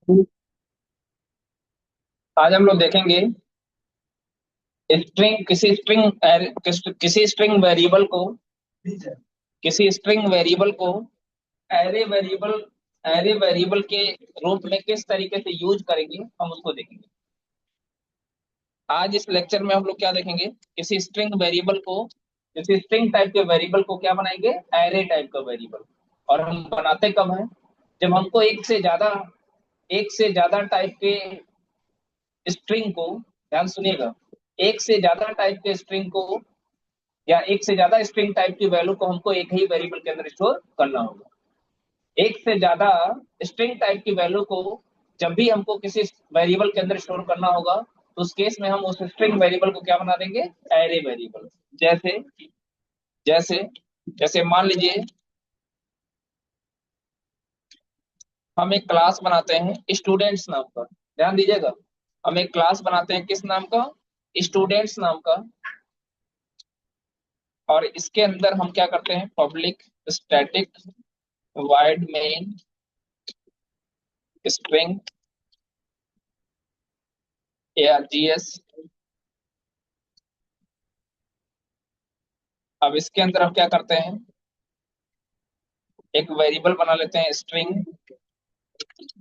आज हम लोग देखेंगे स्ट्रिंग किसी स्ट्रिंग वेरिएबल को किसी स्ट्रिंग वेरिएबल को एरे वेरिएबल एरे वेरिएबल के रूप में किस तरीके से यूज करेंगे हम उसको देखेंगे। आज इस लेक्चर में हम लोग क्या देखेंगे, किसी स्ट्रिंग टाइप के वेरिएबल को क्या बनाएंगे, एरे टाइप का वेरिएबल। और हम बनाते कब हैं, जब हमको एक से ज्यादा टाइप के स्ट्रिंग को, ध्यान सुनिएगा, एक से ज्यादा टाइप के स्ट्रिंग को या एक से ज्यादा स्ट्रिंग टाइप की वैल्यू को हमको एक ही वेरिएबल के अंदर स्टोर करना होगा। एक से ज्यादा स्ट्रिंग टाइप की वैल्यू को जब भी हमको किसी वेरिएबल के अंदर स्टोर करना होगा, तो उस केस में हम उस स्ट्रिंग वेरिएबल को क्या बना देंगे, एरे वेरिएबल। जैसे जैसे जैसे मान लीजिए हम एक क्लास बनाते हैं स्टूडेंट्स नाम का। ध्यान दीजिएगा, हम एक क्लास बनाते हैं किस नाम का, स्टूडेंट्स नाम का। और इसके अंदर हम क्या करते हैं, public static wide main string args। अब इसके अंदर हम क्या करते हैं, एक वेरिएबल बना लेते हैं स्ट्रिंग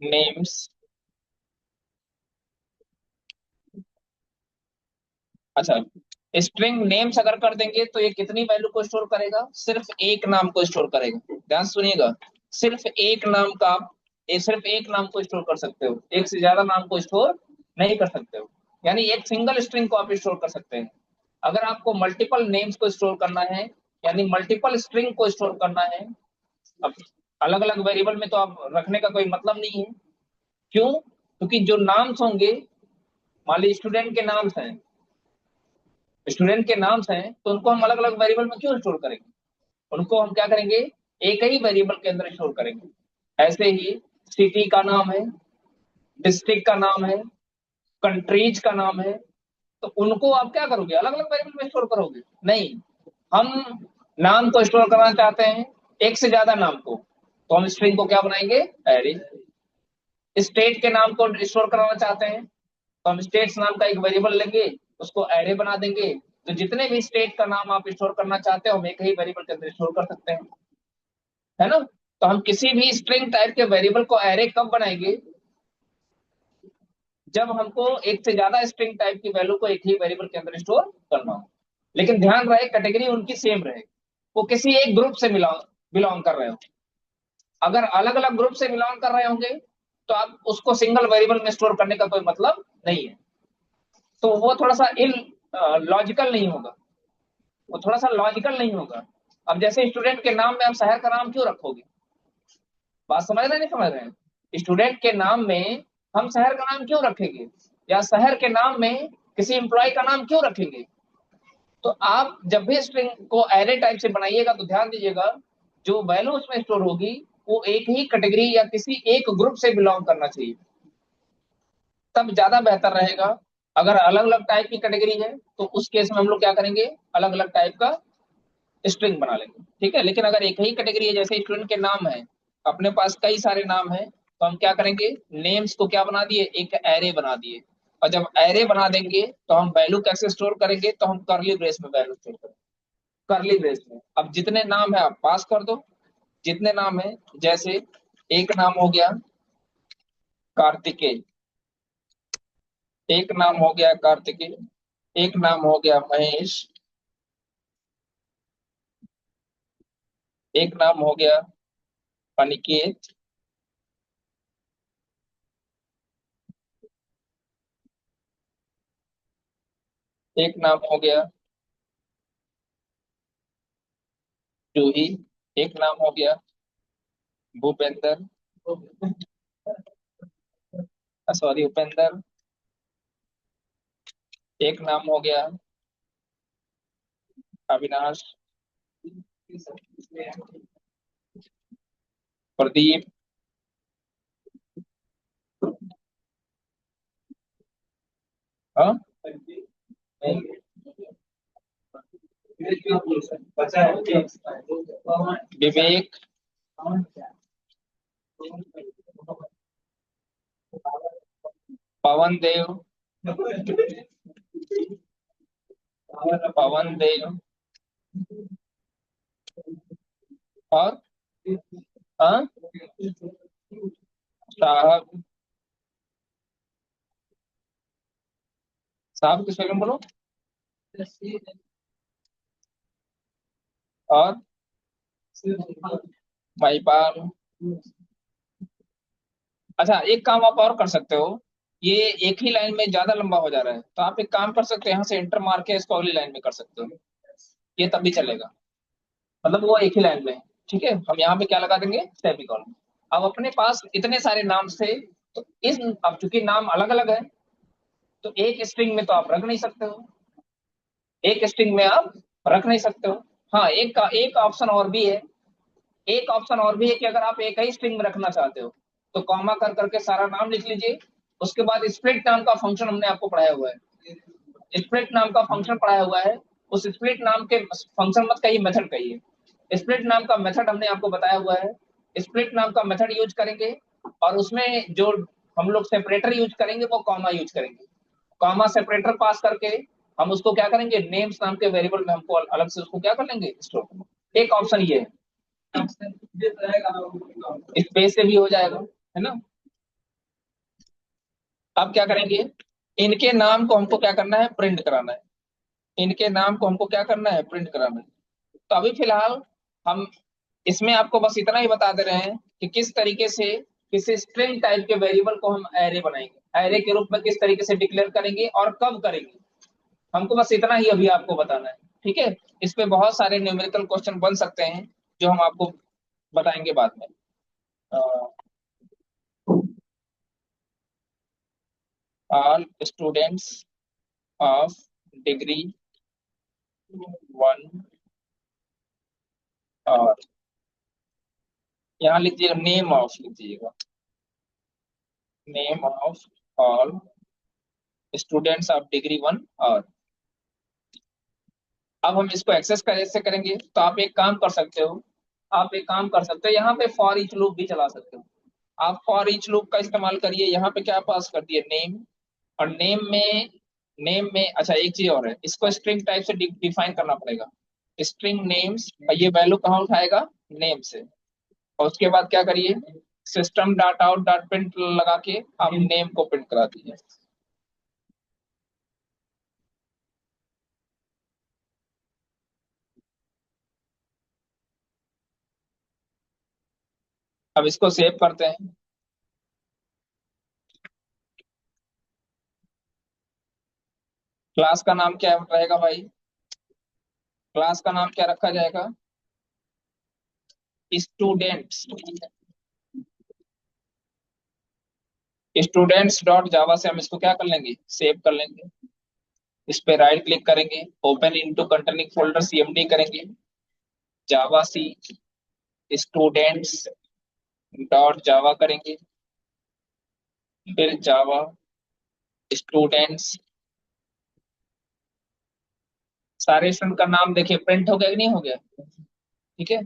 नेम्स। अच्छा, स्ट्रिंग नेम्स अगर कर देंगे तो ये कितनी वैल्यू को स्टोर करेगा, सिर्फ एक नाम को स्टोर करेगा। ध्यान सुनिएगा, सिर्फ एक नाम का, ये सिर्फ एक नाम को स्टोर कर सकते हो, एक से ज्यादा नाम को स्टोर नहीं कर सकते हो। यानी एक सिंगल स्ट्रिंग को आप स्टोर कर सकते हैं। अगर आपको मल्टीपल नेम्स को स्टोर करना है, यानी मल्टीपल स्ट्रिंग को स्टोर करना है, अब अलग अलग वेरिएबल में तो आप रखने का कोई मतलब नहीं है। क्यों? क्योंकि जो नाम्स होंगे, मान लीजिए स्टूडेंट के नाम्स हैं, तो उनको हम अलग अलग वेरिएबल में क्यों स्टोर करेंगे, उनको हम क्या करेंगे, एक ही वेरिएबल के अंदर स्टोर करेंगे। ऐसे ही सिटी का नाम है, डिस्ट्रिक्ट का नाम है, कंट्रीज का नाम है, तो उनको आप क्या करोगे, अलग अलग वेरिएबल में स्टोर करोगे? नहीं, हम नाम को स्टोर करना चाहते हैं, एक से ज्यादा नाम को, तो हम स्ट्रिंग को क्या बनाएंगे, एरे। स्टेट के नाम को स्टोर कराना चाहते हैं, तो हम स्टेट्स नाम का एक वेरिएबल लेंगे, उसको एरे बना देंगे। तो जितने भी स्टेट का नाम आप स्टोर करना चाहते हो, हम एक ही वेरिएबल के अंदर स्टोर कर सकते हैं, है ना। तो हम किसी भी स्ट्रिंग टाइप के वेरिएबल को एरे कब बनाएंगे, जब हमको एक से ज्यादा स्ट्रिंग टाइप की वैल्यू को एक ही वेरिएबल के अंदर स्टोर करना हो। लेकिन ध्यान रहे, कैटेगरी उनकी सेम रहे, वो किसी एक ग्रुप से बिलोंग कर रहे हो। अगर अलग अलग ग्रुप से बिलोंग कर रहे होंगे, तो आप उसको सिंगल वेरिएबल में स्टोर करने का कोई मतलब नहीं है। तो वो थोड़ा सा इल लॉजिकल नहीं होगा, वो थोड़ा सा लॉजिकल नहीं होगा। अब जैसे स्टूडेंट के नाम में आप शहर का नाम क्यों रखोगे, बात समझ रहे हैं, नहीं समझ रहे हैं? स्टूडेंट के नाम में हम शहर का नाम क्यों रखेंगे, या शहर के नाम में किसी एम्प्लॉय का नाम क्यों रखेंगे? तो आप जब भी स्ट्रिंग को एरे टाइप से बनाइएगा, तो ध्यान दीजिएगा, जो वैल्यू उसमें स्टोर होगी वो एक ही कैटेगरी या किसी एक ग्रुप से बिलोंग करना चाहिए, तब ज्यादा बेहतर रहेगा। अगर अलग अलग टाइप की कैटेगरी है, तो उस केस में हम लोग क्या करेंगे, अलग अलग टाइप का स्ट्रिंग बना लेंगे, ठीक है। लेकिन अगर एक ही कैटेगरी है, जैसे स्टूडेंट के नाम है, अपने पास कई सारे नाम है, तो हम क्या करेंगे, नेम्स को क्या बना दिए, एक एरे बना दिए। और जब एरे बना देंगे, तो हम वैल्यू कैसे स्टोर करेंगे, तो हम करली ब्रेस में वैल्यू स्टोर करेंगे, करली ब्रेस में। अब जितने नाम है आप पास कर दो, जितने नाम है, जैसे एक नाम हो गया कार्तिकेय, एक नाम हो गया कार्तिकेय, एक नाम हो गया महेश, एक नाम हो गया अनिकेत, एक नाम हो गया जूही, एक नाम हो गया भूपेंद्र, सॉरी उपेंद्र, एक नाम हो गया अविनाश, प्रदीप, हाँ, विवेक, पवन देव, पवन देव, और हाँ, साहब, साहब की स्पेलिंग बोलो, और महिपाल। अच्छा, एक काम आप और कर सकते हो, ये एक ही लाइन में ज्यादा लंबा हो जा रहा है, तो आप एक काम कर सकते हो, यहाँ से इंटर मार के इसको अगली लाइन में कर सकते हो, ये तब भी चलेगा। मतलब वो एक ही लाइन में है। ठीक है, हम यहाँ पे क्या लगा देंगे, सेमीकोलन। अब अपने पास इतने सारे नाम से, तो इस, अब चूंकि नाम अलग अलग है, तो एक स्ट्रिंग में तो आप रख नहीं सकते हो, एक स्ट्रिंग में आप रख नहीं सकते हो। हाँ, एक ऑप्शन और भी है, एक ऑप्शन और भी है कि अगर आप एक ही स्ट्रिंग में रखना चाहते हो, तो कॉमा कर करके सारा नाम लिख लीजिए। उसके बाद स्प्लिट नाम का फंक्शन हमने आपको पढ़ाया हुआ है, स्प्लिट नाम का फंक्शन पढ़ाया हुआ है। उस स्प्लिट नाम के फंक्शन मत कहिए, मेथड कहिए। स्प्लिट नाम का मेथड हमने आपको बताया हुआ है, स्प्लिट नाम का मेथड यूज करेंगे, और उसमें जो हम लोग सेपरेटर यूज करेंगे वो कॉमा यूज करेंगे। कॉमा सेपरेटर पास करके हम उसको क्या करेंगे, नेम्स नाम के वेरिएबल में हमको अलग से उसको क्या कर लेंगे, स्टोर। एक ऑप्शन ये है, स्पेस से भी हो जाएगा, है ना। अब क्या करेंगे, इनके नाम को हमको क्या करना है, प्रिंट कराना है। इनके नाम को हमको क्या करना है, प्रिंट कराना है। तो अभी फिलहाल हम इसमें आपको बस इतना ही बता दे रहे हैं कि किस तरीके से किसी स्ट्रिंग टाइप के वेरिएबल को हम एरे बनाएंगे, एरे के रूप में किस तरीके से डिक्लेयर करेंगे और कब करेंगे, हमको बस इतना ही अभी आपको बताना है। ठीक है, इस पे बहुत सारे न्यूमेरिकल क्वेश्चन बन सकते हैं, जो हम आपको बताएंगे बाद में। ऑल स्टूडेंट्स ऑफ डिग्री 1, और यहाँ लिख दीजिएगा, नेम ऑफ लिख दीजिएगा, name of all students of degree 1, और अब हम इसको एक्सेस कैसे करेंगे, तो आप एक काम कर सकते हो, आप एक काम कर सकते हो, यहाँ पे फॉर ईच लूप भी चला सकते हो। आप फॉर ईच लूप का इस्तेमाल करिए, यहाँ पे क्या पास कर दिए, नेम, और नेम में अच्छा एक चीज और है, इसको स्ट्रिंग टाइप से डिफाइन करना पड़ेगा। स्ट्रिंग नेम्स, ये वैल्यू कहाँ उठाएगा, नेम से। और उसके बाद क्या करिए, system dot out dot print लगा के आप नेम को प्रिंट करा दीजिए। अब इसको सेव करते हैं। क्लास का नाम क्या रहेगा भाई, क्लास का नाम क्या रखा जाएगा, स्टूडेंट्स, स्टूडेंट्स डॉट जावा से हम इसको क्या कर लेंगे, सेव कर लेंगे। इस पे राइट क्लिक करेंगे, open into containing folder, CMD करेंगे, जावा सी स्टूडेंट्स डॉट जावा करेंगे, फिर जावा स्टूडेंट्स, सारे स्टूडेंट का नाम देखिए प्रिंट हो गया कि नहीं हो गया। ठीक है,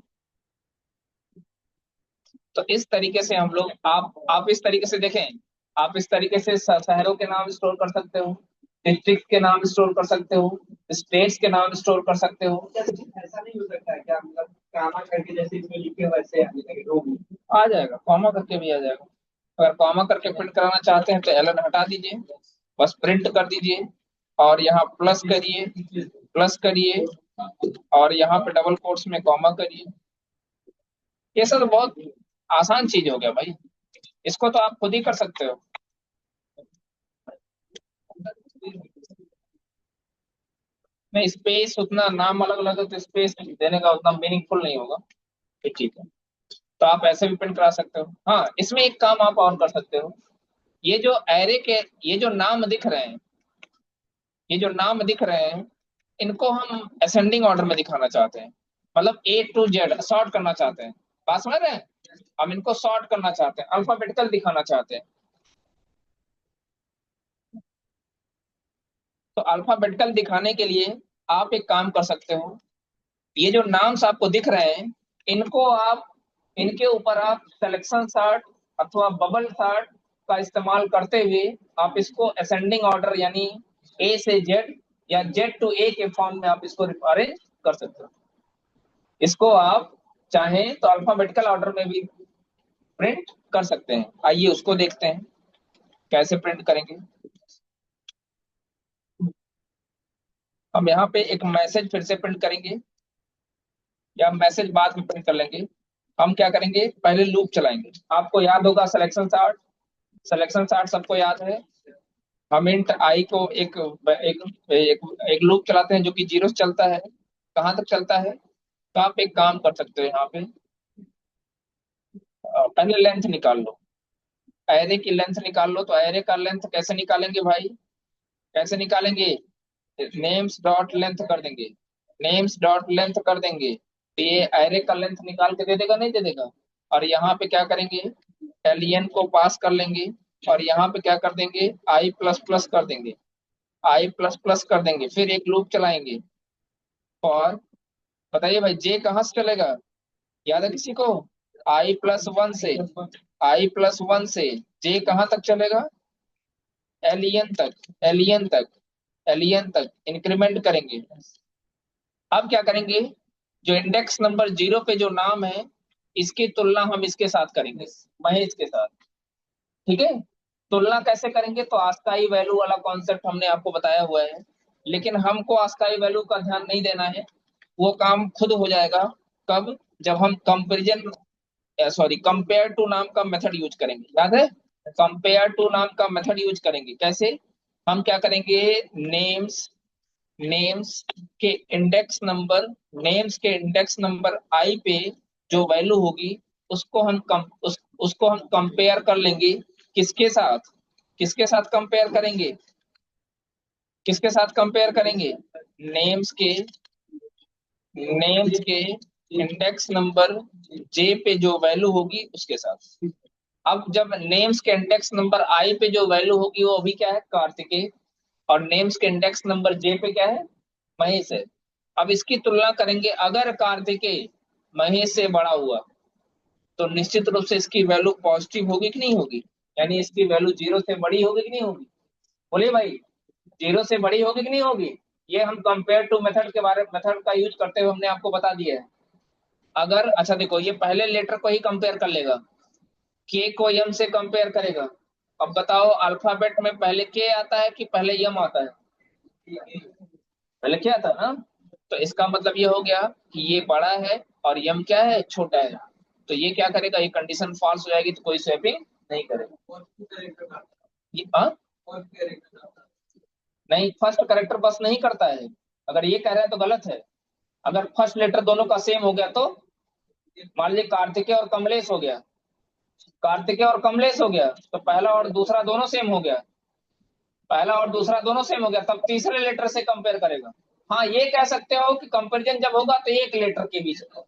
तो इस तरीके से हम लोग, आप इस तरीके से देखें, आप इस तरीके से शहरों के नाम स्टोर कर सकते हो, डिस्ट्रिक्ट के नाम स्टोर कर सकते हो, स्टेट्स के नाम स्टोर कर सकते हो। ऐसा नहीं हो सकता है क्या, मतलब कामा करके जैसे इसमें लिखे वैसे आने लगे रोग, आ जाएगा, कॉमा करके भी आ जाएगा। अगर कॉमा करके प्रिंट कराना चाहते हैं तो एलन हटा दीजिए, बस प्रिंट कर दीजिए, और यहाँ प्लस करिए, प्लस करिए, और यहाँ पे डबल कोट्स में कॉमा करिए। ये सब तो बहुत आसान चीज हो गया भाई, इसको तो आप खुद ही कर सकते हो। नहीं, स्पेस उतना, नाम अलग अलग है तो स्पेस देने का उतना मीनिंगफुल नहीं होगा। ये ठीक है, तो आप ऐसे भी प्रिंट करा सकते हो। हाँ, इसमें एक काम आप और कर सकते हो, ये जो एरे के, ये जो नाम दिख रहे हैं, ये जो नाम दिख रहे हैं, इनको हम असेंडिंग ऑर्डर में दिखाना चाहते हैं, मतलब A to Z सॉर्ट करना चाहते हैं। बात समझ रहे हैं, हम इनको सॉर्ट करना चाहते हैं, अल्फाबेटिकल दिखाना चाहते हैं। तो अल्फाबेटिकल दिखाने के लिए आप एक काम कर सकते हो, ये जो नाम्स आपको दिख रहे हैं, इनको आप, इनके ऊपर आप सिलेक्शन शार्ट अथवा बबल शार्ट का इस्तेमाल करते हुए आप इसको असेंडिंग ऑर्डर यानी ए से जेड या जेड टू ए के फॉर्म में आप इसको अरेंज कर सकते हो। इसको आप चाहें तो अल्फाबेटिकल ऑर्डर में भी प्रिंट कर सकते हैं। आइए उसको देखते हैं कैसे प्रिंट करेंगे। हम यहाँ पे एक मैसेज फिर से प्रिंट करेंगे या मैसेज बाद में प्रिंट कर लेंगे। हम क्या करेंगे, पहले लूप चलाएंगे। आपको याद होगा सिलेक्शन चार्ट, सिलेक्शन चार्ट सबको याद है। हम इंट आई को एक एक लूप चलाते हैं जो कि जीरो से चलता है। कहाँ तक चलता है, तो आप एक काम कर सकते हो यहाँ पे, पहले लेंथ निकाल लो, एरे की लेंथ निकाल लो। तो एरे का लेंथ कैसे निकालेंगे भाई, कैसे निकालेंगे, नेम्स डॉट लेंथ कर देंगे, नेम्स डॉट लेंथ कर देंगे तो ये एरे का लेंथ निकाल के दे देगा, नहीं दे देगा। और यहाँ पे क्या करेंगे, एलियन को पास कर लेंगे और यहाँ पे क्या कर देंगे, आई प्लस प्लस कर देंगे, आई प्लस प्लस कर देंगे। फिर एक लूप चलाएंगे और बताइए भाई जे कहाँ से चलेगा, याद है किसी को, आई प्लस वन से, आई प्लस वन से जे कहाँ तक चलेगा, एलियन तक, एलियन तक, एलियन तक इंक्रीमेंट करेंगे। अब क्या करेंगे, जो इंडेक्स नंबर जीरो पे जो नाम है इसकी तुलना हम इसके साथ करेंगे, महेश के साथ। ठीक है, तुलना कैसे करेंगे, तो आस्काई वैल्यू वाला कॉन्सेप्ट हमने आपको बताया हुआ है, लेकिन हमको आस्काई वैल्यू का ध्यान नहीं देना है, वो काम खुद हो जाएगा। कब, जब हम कंपेरिजन सॉरी कंपेयर टू नाम का मेथड यूज करेंगे, याद है, कंपेयर टू नाम का मेथड यूज करेंगे। कैसे, हम क्या करेंगे, नेम्स, नेम्स के इंडेक्स नंबर, नेम्स के इंडेक्स नंबर आई पे जो वैल्यू होगी उसको हम उसको हम कंपेयर कर लेंगे, किसके साथ, किसके साथ कंपेयर करेंगे, किसके साथ कंपेयर करेंगे, नेम्स के, नेम्स के इंडेक्स नंबर जे पे जो वैल्यू होगी उसके साथ। अब जब नेम्स के इंडेक्स नंबर आई पे जो वैल्यू होगी वो अभी क्या है, कार्तिकेय, और नेम्स के इंडेक्स नंबर जे पे क्या है, महेश है। अब इसकी तुलना करेंगे, अगर कार्तिकेय महेश से बड़ा हुआ तो निश्चित रूप से इसकी वैल्यू पॉजिटिव होगी कि नहीं होगी, यानी इसकी वैल्यू जीरो से बड़ी होगी कि नहीं होगी, बोलिए भाई, जीरो से बड़ी होगी कि नहीं होगी। ये हम कंपेयर टू मेथड के बारे, मेथड का यूज करते हुए हमने आपको बता दिया है। अगर अच्छा देखो, ये पहले लेटर को ही कंपेयर कर लेगा, के को यम से कंपेयर करेगा। अब बताओ अल्फाबेट में पहले के आता है कि पहले यम आता है, पहले क्या आता है ना। तो इसका मतलब ये हो गया कि ये बड़ा है और यम क्या है, छोटा है। तो ये क्या करेगा, ये कंडीशन फॉल्स हो जाएगी तो कोई स्वैपिंग नहीं करेगा। ये नहीं, फर्स्ट करेक्टर बस नहीं करता है, अगर ये कह रहे हैं तो गलत है। अगर फर्स्ट लेटर दोनों का सेम हो गया तो, मान लीजिए कार्तिकेय और कमलेश हो गया, कार्तिकेय और कमलेश हो गया तो पहला और दूसरा दोनों सेम हो गया, पहला और दूसरा दोनों सेम हो गया, तब तीसरे लेटर से कंपेयर करेगा। हाँ ये कह सकते हो कि कंपैरिजन जब होगा तो एक लेटर के बीच में,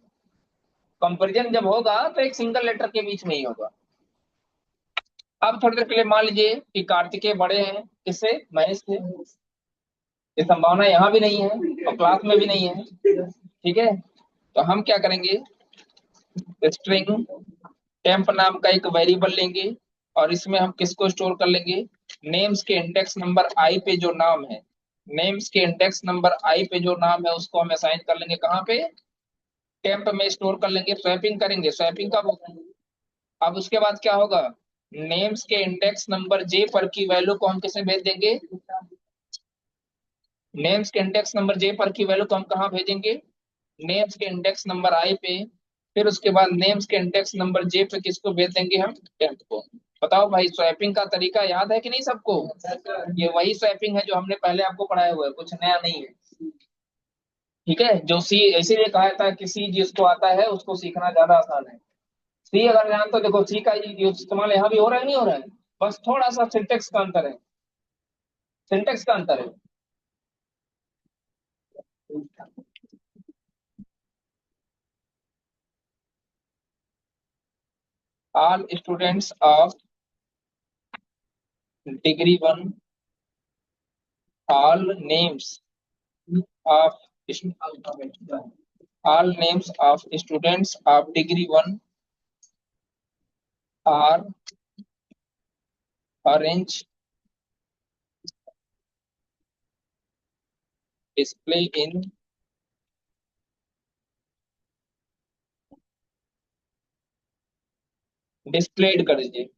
कंपैरिजन जब होगा तो एक सिंगल लेटर के बीच में ही होगा। अब थोड़ी देर के लिए मान लीजिए कि कार्तिकेय बड़े हैं किससे, महेश से, ये संभावना यहाँ भी नहीं है और क्लास में भी नहीं है। ठीक है, तो हम क्या करेंगे, स्ट्रिंग टेम्प नाम का एक वेरिएबल लेंगे और इसमें हम किसको स्टोर कर लेंगे, नेम्स के इंडेक्स नंबर आई पे जो नाम है, नेम्स के इंडेक्स नंबर आई पे जो नाम है उसको हम असाइन कर लेंगे, कहाँ पे, टेम्प में स्टोर कर लेंगे, स्वैपिंग करेंगे, स्वैपिंग कब होगा, अब उसके बाद क्या होगा, नेम्स के इंडेक्स नंबर जे पर की वैल्यू को हम किसे भेज देंगे, नेम्स के इंडेक्स नंबर जे पर की वैल्यू को हम कहाँ भेजेंगे, नेम्स के इंडेक्स नंबर आई पे। फिर उसके बाद नेम्स के इंडेक्स नंबर जे पे किसको भेज देंगे हम, टेम्प को। बताओ भाई स्वैपिंग का तरीका याद है कि नहीं सबको, ये वही स्वैपिंग है जो हमने पहले आपको पढ़ाया हुआ है, कुछ नया नहीं है। ठीक है, जो सी इसीलिए कहा था कि सी जिसको आता है उसको सीखना ज्यादा आसान है। सी अगर ध्यान तो देखो, सी का इस्तेमाल यहाँ भी हो रहा है, नहीं हो रहा है, बस थोड़ा सा सिंटेक्स का अंतर है, सिंटेक्स का अंतर है। All students of degree 1, all names of all names of students of degree 1 are arrange display in displayed कर दीजिए।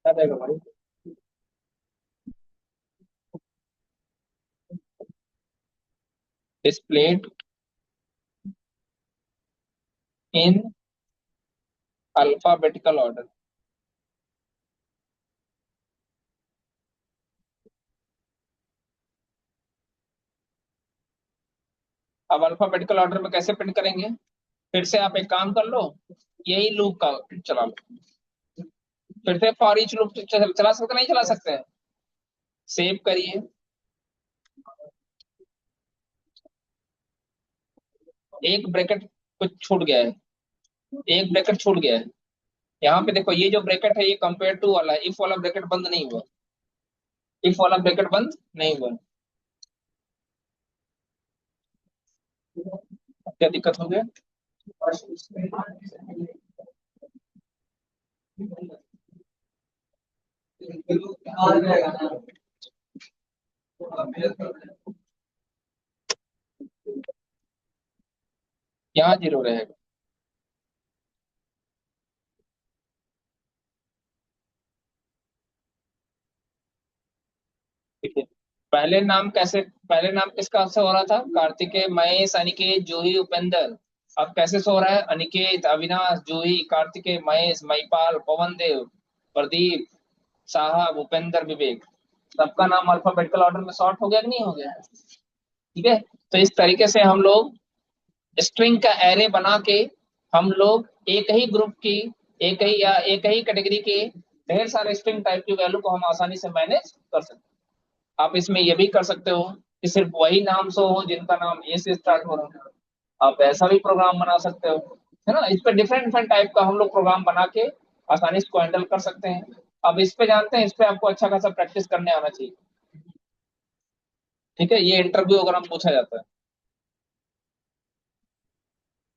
क्या देगा भाई? Displayed in alphabetical order. अब अल्फाबेटिकल ऑर्डर में कैसे प्रिंट करेंगे? फिर से आप एक काम कर लो, यही लूप का चला लो। फिर से फॉर ईच लूप चला सकते नहीं चला सकते हैं? सेव करिए। एक ब्रैकेट कुछ छूट गया है, एक ब्रैकेट छूट गया है। यहाँ पे देखो, ये जो ब्रैकेट है ये कंपेयर टू वाला है, इफ वाला ब्रैकेट बंद नहीं हुआ। इफ वाला ब्रैकेट बंद नहीं हुआ। क्या दिक्कत हो गया? यहाँ जीरो रहेगा। ठीक है। पहले नाम कैसे, पहले नाम किसका से हो रहा था? कार्तिकेय, महेश, अनिकेत, जूही, उपेंद्र। अब कैसे सो रहा है? अनिकेत, अविनाश, जूही, कार्तिकेय, महेश, महिपाल, पवन देव, प्रदीप, साहब, उपेंद्र, विवेक। सबका नाम अल्फाबेटिकल ऑर्डर में सॉर्ट हो गया कि नहीं हो गया? ठीक है। तो इस तरीके से हम लोग स्ट्रिंग का एरे बना के हम लोग एक ही ग्रुप की, एक ही या एक ही कैटेगरी के ढेर सारे स्ट्रिंग टाइप की वैल्यू को हम आसानी से मैनेज कर सकते हैं। आप इसमें ये भी कर सकते हो कि सिर्फ वही नाम सो हो जिनका नाम ए से स्टार्ट हो रहा है। आप ऐसा भी प्रोग्राम बना सकते हो, है ना? इस पे डिफरेंट डिफरेंट टाइप का हम लोग प्रोग्राम बना के आसानी से इसको हैंडल कर सकते हैं। अब इस पे जानते हैं, इस पे आपको अच्छा खासा प्रैक्टिस करने आना चाहिए। ठीक है, ये इंटरव्यू अगर हम पूछा जाता है।